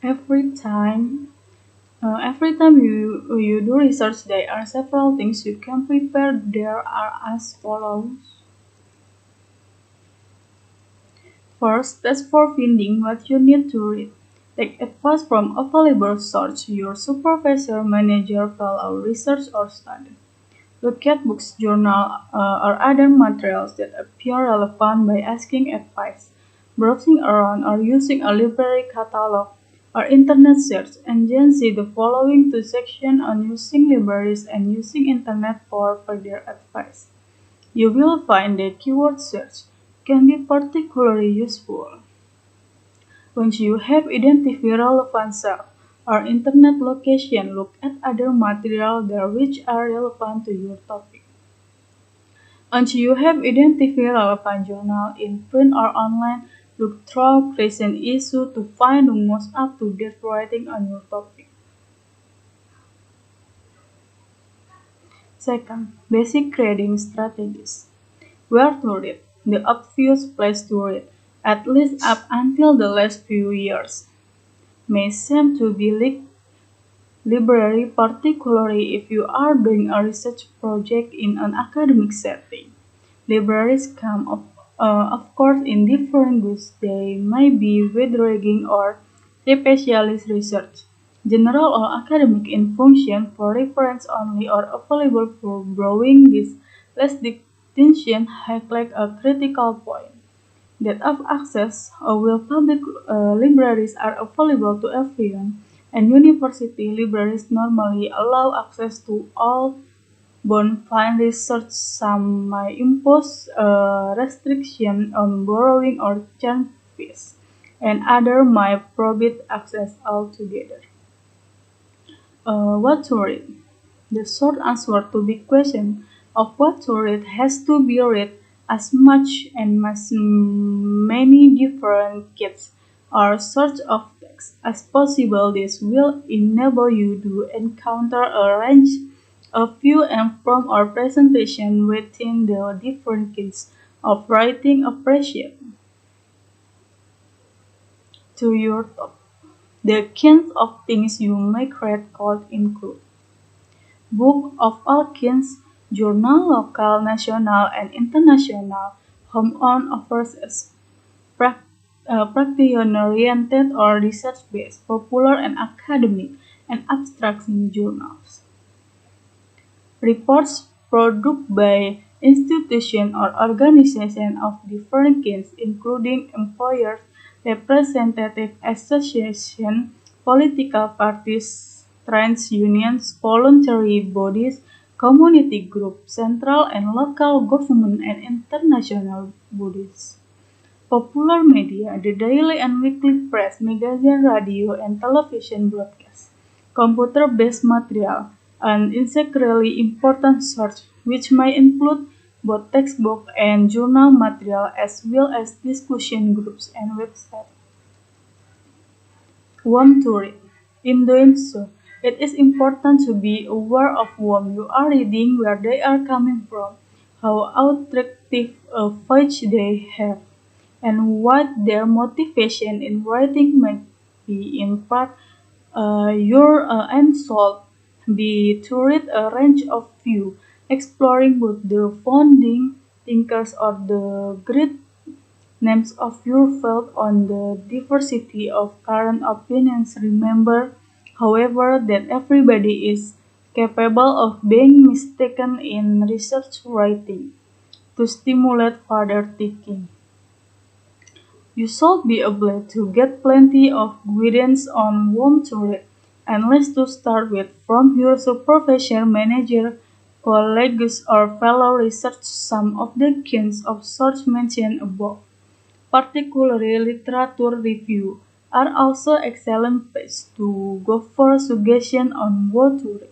Every time you do research, there are several things you can prepare. There are as follows. First, test for finding what you need to read. Take advice from available source, your supervisor, manager, fellow research or study. Look at books, journal, or other materials that appear relevant by asking advice, browsing around, or using a library catalog or internet search. And then see the following two sections on using libraries and using internet for further advice. You will find that keyword search can be particularly useful. Once you have identified relevant cell or internet location, look at other material there which are relevant to your topic. Once you have identified relevant journal in print or online, look through recent issues to find the most up-to-date writing on your topic. Second, basic reading strategies. Where to read? The obvious place to read, at least up until the last few years, may seem to be library, particularly if you are doing a research project in an academic setting. Libraries come, of course, in different ways. They may be wide-ranging or specialist research, general or academic in function, for reference only, or available for browsing. This last distinction highlights a critical point that of access, while public libraries are available to everyone, and university libraries normally allow access to all bonafide research. Some might impose restrictions on borrowing or charge fees, and others might prohibit access altogether. What to read? The short answer to the question of what to read has to be read as much and as many different kits or sorts of text as possible. This will enable you to encounter a range of view and from or presentation within the different kinds of writing appreciated to your topic. The kinds of things you may read could include book of all kinds, journal, local, national, and international, home-owned overseas, practitioner-oriented or research-based, popular and academic, and abstraction journals. Reports produced by institutions or organizations of different kinds, including employers, representative associations, political parties, trade unions, voluntary bodies, community groups, central and local government, and international bodies. Popular media, the daily and weekly press, magazine, radio, and television broadcasts. Computer-based material, an increasingly important source which may include both textbook and journal material as well as discussion groups and websites. Whom to read. In doing so, it is important to be aware of whom you are reading, where they are coming from, how attractive a page they have, and what their motivation in writing might be. In part, your end should be to read a range of views, exploring both the founding thinkers or the great names of your field on the diversity of current opinions. Remember, however, that everybody is capable of being mistaken in research writing. To stimulate further thinking, you should be able to get plenty of guidance on whom to read, and list to start with from your supervisor, manager, colleagues, or fellow researchers. Some of the kinds of sources mentioned above, particularly literature review, are also excellent places to go for suggestions on what to read.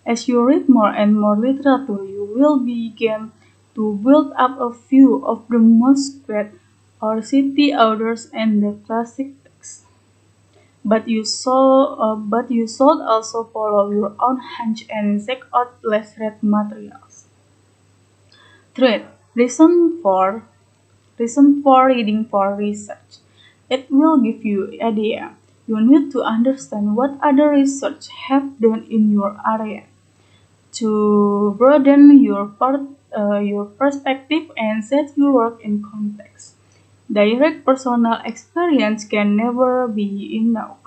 As you read more and more literature, you will begin to build up a view of the most great or city authors and the classic texts. But you should also follow your own hunch and check out less read materials. 3. Reason for Reason for reading for research. It will give you idea. You need to understand what other research have done in your area to broaden your perspective and set your work in context. Direct personal experience can never be enough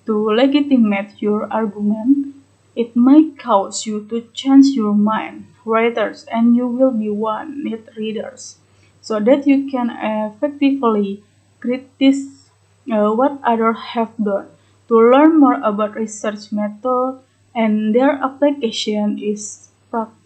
to legitimate your argument. It might cause you to change your mind, writers, and you will be one need readers, so that you can effectively criticize what others have done. To learn more about research method and their application is practical.